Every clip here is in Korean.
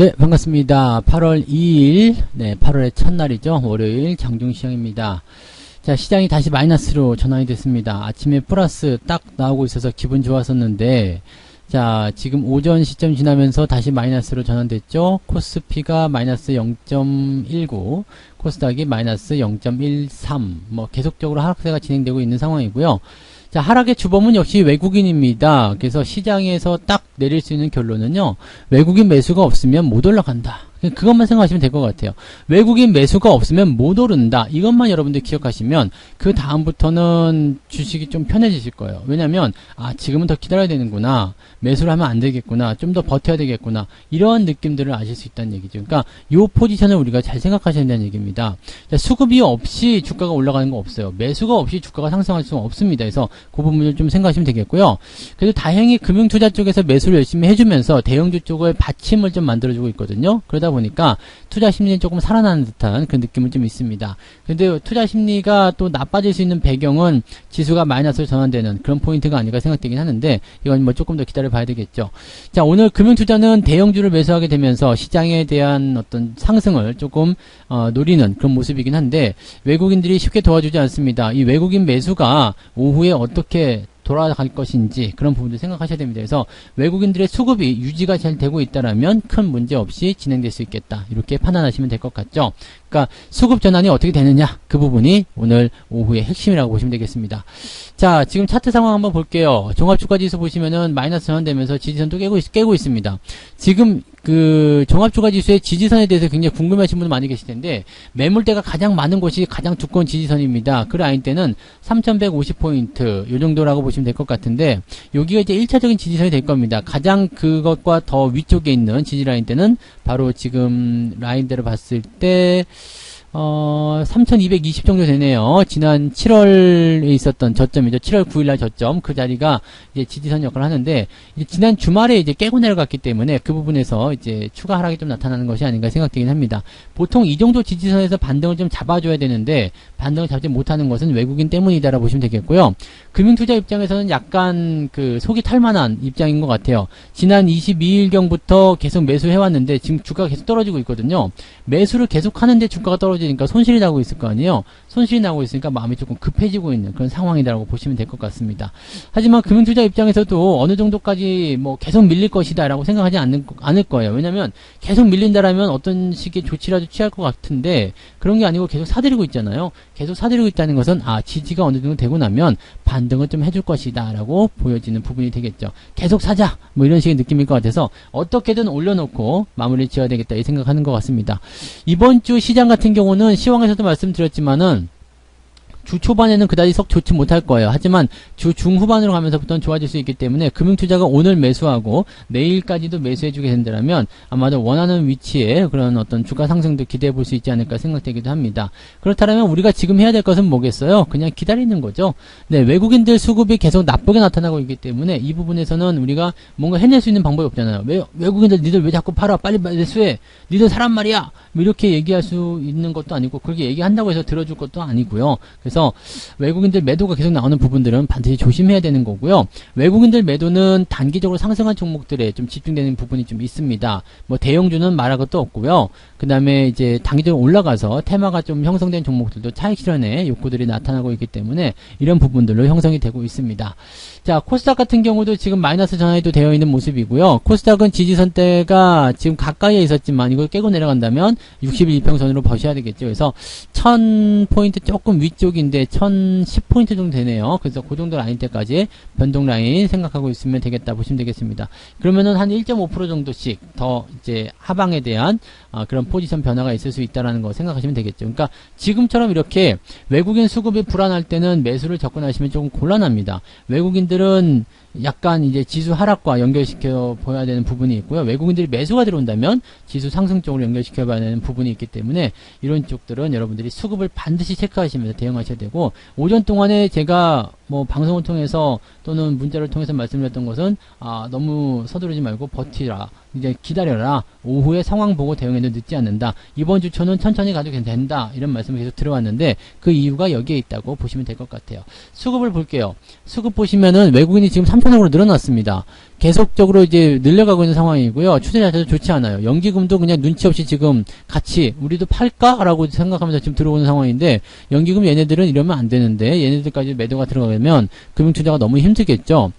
네, 반갑습니다. 8월 2일, 8월의 첫날이죠. 월요일 장중시장입니다. 자, 시장이 다시 마이너스로 전환이 됐습니다. 아침에 플러스 딱 나오고 있어서 기분 좋았었는데, 자, 지금 오전 시점 지나면서 다시 마이너스로 전환됐죠. 코스피가 마이너스 0.19, 코스닥이 마이너스 0.13, 계속적으로 하락세가 진행되고 있는 상황이고요. 자, 하락의 주범은 역시 외국인입니다. 그래서 시장에서 딱 내릴 수 있는 결론은요, 외국인 매수가 없으면 못 올라간다. 그것만 생각하시면 될 것 같아요. 외국인 매수가 없으면 못 오른다. 이것만 여러분들 기억하시면 그 다음부터는 주식이 좀 편해지실 거예요. 왜냐면 지금은 더 기다려야 되는구나. 매수를 하면 안 되겠구나. 좀 더 버텨야 되겠구나. 이런 느낌들을 아실 수 있다는 얘기죠. 그러니까 요 포지션을 우리가 잘 생각하셔야 된다는 얘기입니다. 자, 수급이 없이 주가가 올라가는 거 없어요. 매수가 없이 주가가 상승할 수가 없습니다. 그래서 그 부분을 좀 생각하시면 되겠고요. 그래도 다행히 금융투자 쪽에서 매수를 열심히 해주면서 대형주 쪽을 받침을 좀 만들어주고 있거든요. 그러다 보니까 투자 심리는 조금 살아나는 듯한 그런 느낌은 좀 있습니다. 근데 투자 심리가 또 나빠질 수 있는 배경은 지수가 마이너스로 전환되는 그런 포인트가 아닐까 생각되긴 하는데, 이건 조금 더 기다려 봐야 되겠죠. 자, 오늘 금융투자는 대형주를 매수하게 되면서 시장에 대한 어떤 상승을 조금 노리는 그런 모습이긴 한데, 외국인들이 쉽게 도와주지 않습니다. 이 외국인 매수가 오후에 어떻게 돌아갈 것인지 그런 부분도 생각하셔야 됩니다. 그래서 외국인들의 수급이 유지가 잘 되고 있다라면 큰 문제 없이 진행될 수 있겠다. 이렇게 판단하시면 될 것 같죠. 그러니까 수급 전환이 어떻게 되느냐, 그 부분이 오늘 오후의 핵심이라고 보시면 되겠습니다. 자, 지금 차트 상황 한번 볼게요. 종합주가지수 보시면은 마이너스 전환되면서 지지선도 깨고 있습니다. 지금 그 종합주가지수의 지지선에 대해서 굉장히 궁금해하신 분들 많이 계실 텐데, 매물대가 가장 많은 곳이 가장 두꺼운 지지선입니다. 그 라인대는 3150포인트 요 정도라고 보시면 될 것 같은데, 여기가 이제 1차적인 지지선이 될 겁니다. 가장 그것과 더 위쪽에 있는 지지라인대는 바로 지금 라인대로 봤을 때 3220 정도 되네요. 지난 7월에 있었던 저점이죠. 7월 9일날 저점. 그 자리가 이제 지지선 역할을 하는데, 이제 지난 주말에 이제 깨고 내려갔기 때문에 그 부분에서 이제 추가 하락이 좀 나타나는 것이 아닌가 생각되긴 합니다. 보통 이 정도 지지선에서 반등을 좀 잡아줘야 되는데, 반등을 잡지 못하는 것은 외국인 때문이다라고 보시면 되겠고요. 금융투자 입장에서는 약간 그 속이 탈만한 입장인 것 같아요. 지난 22일경부터 계속 매수해왔는데, 지금 주가가 계속 떨어지고 있거든요. 매수를 계속 하는데 주가가 떨어지니까 손실이 나고 있을 거 아니에요. 손실이 나고 있으니까 마음이 조금 급해지고 있는 그런 상황이다라고 보시면 될 것 같습니다. 하지만 금융투자 입장에서도 어느 정도까지 계속 밀릴 것이다 라고 생각하지 않을 거예요. 왜냐면 계속 밀린다라면 어떤 식의 조치라도 취할 것 같은데, 그런 게 아니고 계속 사들이고 있잖아요. 계속 사들이고 있다는 것은 지지가 어느 정도 되고 나면 반등을 좀 해줄 것이다 라고 보여지는 부분이 되겠죠. 계속 사자 이런 식의 느낌일 것 같아서 어떻게든 올려놓고 마무리 지어야 되겠다 이 생각하는 것 같습니다. 이번 주 시장 같은 경우는 시황에서도 말씀드렸지만은 주 초반에는 그다지 썩 좋지 못할 거예요. 하지만 주 중후반으로 가면서부터는 좋아질 수 있기 때문에 금융투자가 오늘 매수하고 내일까지도 매수해주게 된다면 아마도 원하는 위치에 그런 어떤 주가 상승도 기대해 볼 수 있지 않을까 생각되기도 합니다. 그렇다면 우리가 지금 해야 될 것은 뭐겠어요? 그냥 기다리는 거죠. 네, 외국인들 수급이 계속 나쁘게 나타나고 있기 때문에 이 부분에서는 우리가 뭔가 해낼 수 있는 방법이 없잖아요. 외국인들 니들 왜 자꾸 팔아? 빨리 매수해. 니들 사람 말이야. 이렇게 얘기할 수 있는 것도 아니고, 그렇게 얘기한다고 해서 들어줄 것도 아니고요. 그래서 외국인들 매도가 계속 나오는 부분들은 반드시 조심해야 되는 거고요. 외국인들 매도는 단기적으로 상승한 종목들에 좀 집중되는 부분이 좀 있습니다. 대형주는 말할 것도 없고요. 그 다음에 이제 단기적으로 올라가서 테마가 좀 형성된 종목들도 차익 실현의 욕구들이 나타나고 있기 때문에 이런 부분들로 형성이 되고 있습니다. 자, 코스닥 같은 경우도 지금 마이너스 전환이 되어 있는 모습이고요. 코스닥은 지지선대가 지금 가까이에 있었지만 이걸 깨고 내려간다면 60일 이평선으로 버셔야 되겠죠. 그래서 1000포인트 조금 위쪽인데 1010포인트 정도 되네요. 그래서 그 정도 라인 때까지 변동 라인 생각하고 있으면 되겠다 보시면 되겠습니다. 그러면은 한 1.5% 정도씩 더 이제 하방에 대한 그런 포지션 변화가 있을 수 있다라는 거 생각하시면 되겠죠. 그러니까 지금처럼 이렇게 외국인 수급이 불안할 때는 매수를 접근하시면 조금 곤란합니다. 외국인들은 약간 이제 지수 하락과 연결시켜 보여야 되는 부분이 있고요. 외국인들이 매수가 들어온다면 지수 상승 쪽으로 연결시켜 봐야 되는 부분이 있기 때문에 이런 쪽들은 여러분들이 수급을 반드시 체크하시면서 대응하셔야 되고, 오전 동안에 제가 방송을 통해서 또는 문자를 통해서 말씀드렸던 것은 너무 서두르지 말고 버티라, 이제 기다려라, 오후에 상황 보고 대응해도 늦지 않는다, 이번 주초는 천천히 가도 된다, 이런 말씀을 계속 들어왔는데 그 이유가 여기에 있다고 보시면 될 것 같아요. 수급을 볼게요. 수급 보시면은 외국인이 지금 3천억으로 늘어났습니다. 계속적으로 이제 늘려가고 있는 상황이고요. 추세 자체도 좋지 않아요. 연기금도 그냥 눈치 없이 지금 같이 우리도 팔까라고 생각하면서 지금 들어오는 상황인데, 연기금 얘네들은 이러면 안 되는데 얘네들까지 매도가 들어가면 금융투자가 너무 힘들겠죠.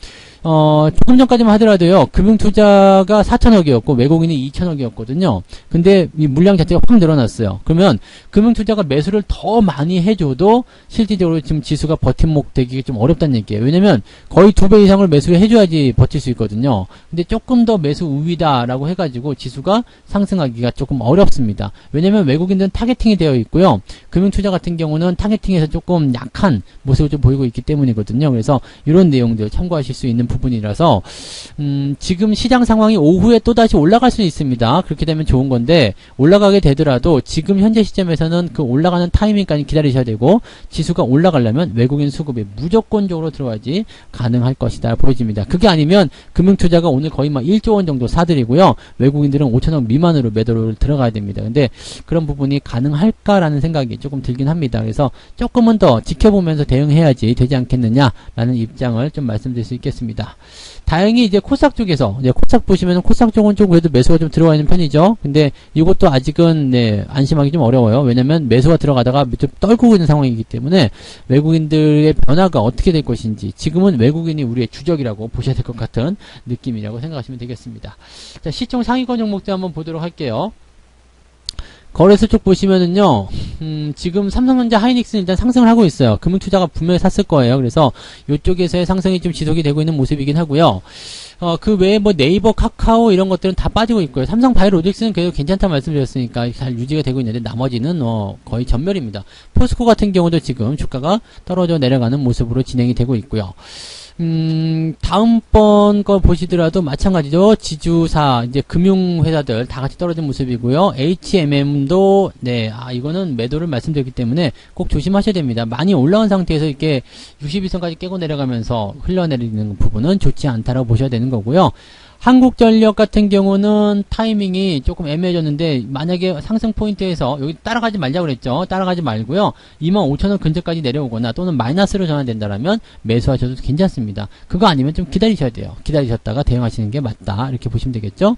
조금 전까지만 하더라도요, 금융투자가 4천억이었고, 외국인이 2천억이었거든요. 근데 이 물량 자체가 확 늘어났어요. 그러면 금융투자가 매수를 더 많이 해줘도 실질적으로 지금 지수가 버팀목 되기가 좀 어렵다는 얘기예요. 왜냐면 거의 2배 이상을 매수를 해줘야지 버틸 수 있거든요. 근데 조금 더 매수 우위다라고 해가지고 지수가 상승하기가 조금 어렵습니다. 왜냐면 외국인들은 타겟팅이 되어 있고요. 금융투자 같은 경우는 타겟팅에서 조금 약한 모습을 좀 보이고 있기 때문이거든요. 그래서 이런 내용들 참고하실 수 있는 부분이라서 지금 시장 상황이 오후에 또다시 올라갈 수 있습니다. 그렇게 되면 좋은 건데, 올라가게 되더라도 지금 현재 시점에서는 그 올라가는 타이밍까지 기다리셔야 되고, 지수가 올라가려면 외국인 수급이 무조건적으로 들어와야지 가능할 것이다 보여집니다. 그게 아니면 금융투자가 오늘 거의 막 1조 원 정도 사들이고요, 외국인들은 5천억 미만으로 매도를 들어가야 됩니다. 근데 그런 부분이 가능할까라는 생각이 조금 들긴 합니다. 그래서 조금은 더 지켜보면서 대응해야지 되지 않겠느냐라는 입장을 좀 말씀드릴 수 있겠습니다. 다행히 이제 코스닥 쪽에서, 코스닥 보시면은 코스닥 쪽은 좀 그래도 매수가 좀 들어가 있는 편이죠. 근데 이것도 아직은 안심하기 좀 어려워요. 왜냐면 매수가 들어가다가 좀 떨구고 있는 상황이기 때문에 외국인들의 변화가 어떻게 될 것인지, 지금은 외국인이 우리의 주적이라고 보셔야 될 것 같은 느낌이라고 생각하시면 되겠습니다. 자, 시총 상위권 종목들 한번 보도록 할게요. 거래소 쪽 보시면은요, 지금 삼성전자 하이닉스는 일단 상승을 하고 있어요. 금융투자가 분명히 샀을 거예요. 그래서 이쪽에서의 상승이 좀 지속이 되고 있는 모습이긴 하고요. 그 외에 뭐 네이버, 카카오 이런 것들은 다 빠지고 있고요. 삼성바이오로직스는 그래도 괜찮다 말씀드렸으니까 잘 유지가 되고 있는데, 나머지는 거의 전멸입니다. 포스코 같은 경우도 지금 주가가 떨어져 내려가는 모습으로 진행이 되고 있고요. 다음번 거 보시더라도 마찬가지죠. 지주사, 이제 금융회사들 다 같이 떨어진 모습이고요. HMM도, 이거는 매도를 말씀드렸기 때문에 꼭 조심하셔야 됩니다. 많이 올라온 상태에서 이렇게 62선까지 깨고 내려가면서 흘러내리는 부분은 좋지 않다라고 보셔야 되는 거고요. 한국전력 같은 경우는 타이밍이 조금 애매해졌는데, 만약에 상승 포인트에서 여기 따라가지 말자고 그랬죠. 따라가지 말고요, 25,000원 근처까지 내려오거나 또는 마이너스로 전환된다라면 매수하셔도 괜찮습니다. 그거 아니면 좀 기다리셔야 돼요. 기다리셨다가 대응하시는 게 맞다, 이렇게 보시면 되겠죠.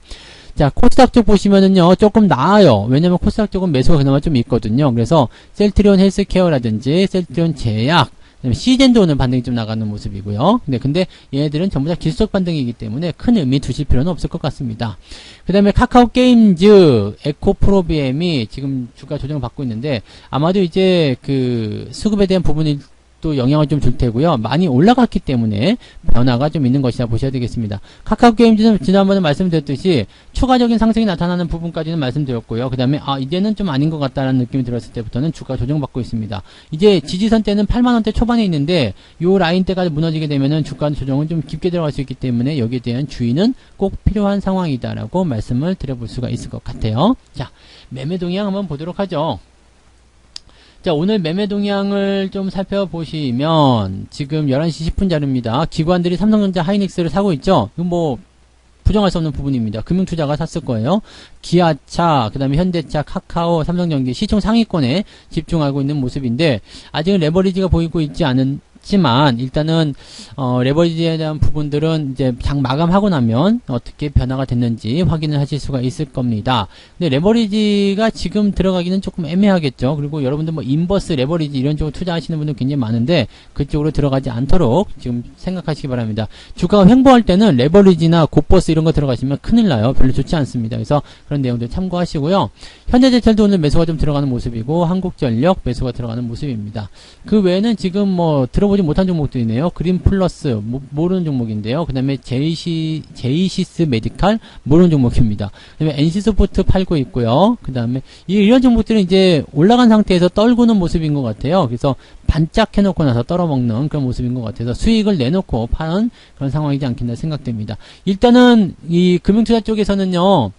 자, 코스닥 쪽 보시면은요, 조금 나아요. 왜냐면 코스닥 쪽은 매수가 그나마 좀 있거든요. 그래서 셀트리온 헬스케어라든지 셀트리온 제약, 시젠도 오늘 반등이 좀 나가는 모습이고요. 근데 얘네들은 전부 다 기술적 반등이기 때문에 큰 의미 두실 필요는 없을 것 같습니다. 그 다음에 카카오 게임즈, 에코프로비엠이 지금 주가 조정을 받고 있는데, 아마도 이제 그 수급에 대한 부분이 또 영향을 좀 줄 테고요. 많이 올라갔기 때문에 변화가 좀 있는 것이라 보셔야 되겠습니다. 카카오 게임즈는 지난번에 말씀드렸듯이 추가적인 상승이 나타나는 부분까지는 말씀드렸고요. 그 다음에 이제는 좀 아닌 것 같다라는 느낌이 들었을 때부터는 주가 조정받고 있습니다. 이제 지지선 때는 8만원대 초반에 있는데, 요 라인대가 무너지게 되면은 주가 조정은 좀 깊게 들어갈 수 있기 때문에 여기에 대한 주의는 꼭 필요한 상황이다라고 말씀을 드려볼 수가 있을 것 같아요. 자, 매매 동향 한번 보도록 하죠. 자, 오늘 매매 동향을 좀 살펴보시면 지금 11시 10분 자료입니다. 기관들이 삼성전자 하이닉스를 사고 있죠. 이건 뭐 부정할 수 없는 부분입니다. 금융투자가 샀을 거예요. 기아차, 그 다음에 현대차, 카카오, 삼성전기 시총 상위권에 집중하고 있는 모습인데, 아직은 레버리지가 보이고 있지 않지만 일단은 레버리지에 대한 부분들은 이제 장 마감하고 나면 어떻게 변화가 됐는지 확인을 하실 수가 있을 겁니다. 근데 레버리지가 지금 들어가기는 조금 애매하겠죠. 그리고 여러분들 뭐 인버스 레버리지 이런 쪽으로 투자하시는 분들 굉장히 많은데, 그쪽으로 들어가지 않도록 지금 생각하시기 바랍니다. 주가가 횡보할 때는 레버리지나 곧버스 이런 거 들어가시면 큰일 나요. 별로 좋지 않습니다. 그래서 그런 내용들 참고하시고요. 현대제철도 오늘 매수가 좀 들어가는 모습이고, 한국전력 매수가 들어가는 모습입니다. 그 외에는 지금 뭐 들어보지 못한 종목들이네요. 그린플러스 모르는 종목인데요. 그 다음에 제이시스 메디칼 모르는 종목입니다. 그 다음에 NC소프트 팔고 있고요. 그 다음에 이런 종목들은 이제 올라간 상태에서 떨구는 모습인 것 같아요. 그래서 반짝 해놓고 나서 떨어먹는 그런 모습인 것 같아서 수익을 내놓고 파는 그런 상황이지 않겠나 생각됩니다. 일단은 이 금융투자 쪽에서는요,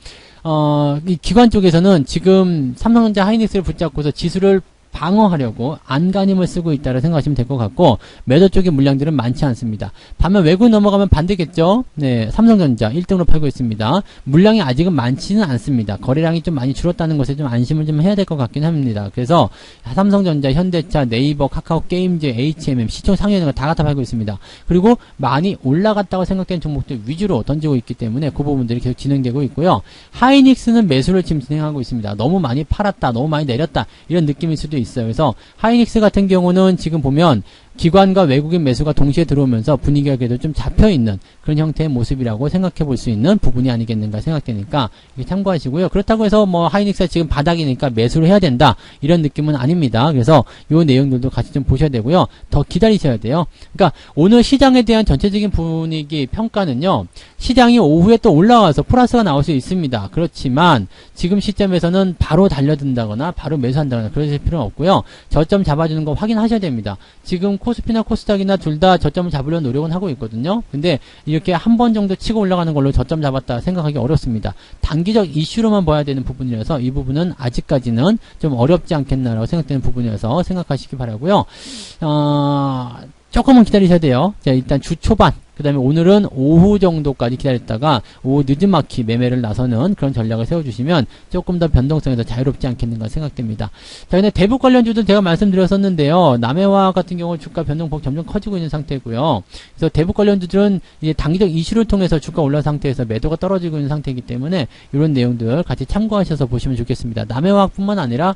이 기관 쪽에서는 지금 삼성전자 하이닉스를 붙잡고서 지수를 방어하려고 안간힘을 쓰고 있다고 생각하시면 될 것 같고, 매도 쪽의 물량들은 많지 않습니다. 반면 외국 넘어가면 반대겠죠? 네, 삼성전자 1등으로 팔고 있습니다. 물량이 아직은 많지는 않습니다. 거래량이 좀 많이 줄었다는 것에 좀 안심을 좀 해야 될 것 같긴 합니다. 그래서 삼성전자, 현대차, 네이버, 카카오 게임즈, HMM, 시총 상위 있는 거 다 갖다 팔고 있습니다. 그리고 많이 올라갔다고 생각되는 종목들 위주로 던지고 있기 때문에 그 부분들이 계속 진행되고 있고요. 하이닉스는 매수를 지금 진행하고 있습니다. 너무 많이 팔았다, 너무 많이 내렸다, 이런 느낌일 수도 있어요. 그래서 하이닉스 같은 경우는 지금 보면 기관과 외국인 매수가 동시에 들어오면서 분위기가 그래도 좀 잡혀있는 그런 형태의 모습이라고 생각해 볼 수 있는 부분이 아니겠는가 생각되니까 이렇게 참고하시고요. 그렇다고 해서 뭐 하이닉스가 지금 바닥이니까 매수를 해야 된다, 이런 느낌은 아닙니다. 그래서 요 내용들도 같이 좀 보셔야 되고요. 더 기다리셔야 돼요. 그러니까 오늘 시장에 대한 전체적인 분위기 평가는요, 시장이 오후에 또 올라와서 플러스가 나올 수 있습니다. 그렇지만 지금 시점에서는 바로 달려든다거나 바로 매수한다거나 그러실 필요는 없고요. 저점 잡아주는 거 확인하셔야 됩니다. 지금 코스피나 코스닥이나 둘 다 저점을 잡으려는 노력은 하고 있거든요. 근데 이렇게 한 번 정도 치고 올라가는 걸로 저점 잡았다 생각하기 어렵습니다. 단기적 이슈로만 봐야 되는 부분이라서 이 부분은 아직까지는 좀 어렵지 않겠나라고 생각되는 부분이어서 생각하시기 바라고요. 조금은 기다리셔야 돼요. 자, 일단 주 초반, 그 다음에 오늘은 오후 정도까지 기다렸다가 오후 늦은막히 매매를 나서는 그런 전략을 세워주시면 조금 더 변동성이 더 자유롭지 않겠는가 생각됩니다. 자, 근데 대북 관련주도 제가 말씀드렸었는데요. 남해화 같은 경우 주가 변동폭 점점 커지고 있는 상태고요. 그래서 대북 관련주들은 이제 단기적 이슈를 통해서 주가 올라온 상태에서 매도가 떨어지고 있는 상태이기 때문에 이런 내용들 같이 참고하셔서 보시면 좋겠습니다. 남해화뿐만 아니라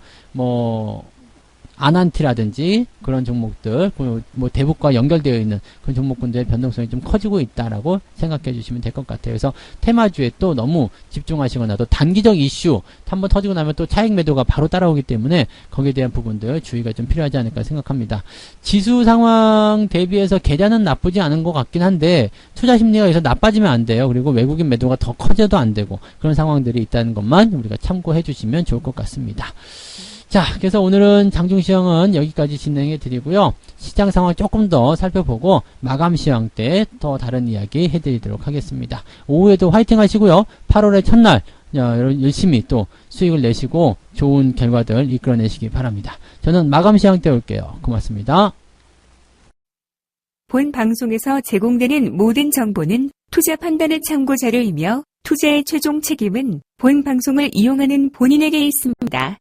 아난티라든지 그런 종목들, 뭐 대북과 연결되어 있는 그런 종목군들의 변동성이 좀 커지고 있다라고 생각해 주시면 될 것 같아요. 그래서 테마주에 또 너무 집중하시거나 또 단기적 이슈 한번 터지고 나면 또 차익 매도가 바로 따라오기 때문에 거기에 대한 부분들 주의가 좀 필요하지 않을까 생각합니다. 지수 상황 대비해서 계좌는 나쁘지 않은 것 같긴 한데 투자 심리가 여기서 나빠지면 안 돼요. 그리고 외국인 매도가 더 커져도 안 되고 그런 상황들이 있다는 것만 우리가 참고해 주시면 좋을 것 같습니다. 자, 그래서 오늘은 장중시황은 여기까지 진행해 드리고요. 시장 상황 조금 더 살펴보고 마감 시황 때 더 다른 이야기 해드리도록 하겠습니다. 오후에도 화이팅 하시고요. 8월의 첫날 여러분 열심히 또 수익을 내시고 좋은 결과들 이끌어내시기 바랍니다. 저는 마감 시황 때 올게요. 고맙습니다. 본 방송에서 제공되는 모든 정보는 투자 판단의 참고 자료이며 투자의 최종 책임은 본 방송을 이용하는 본인에게 있습니다.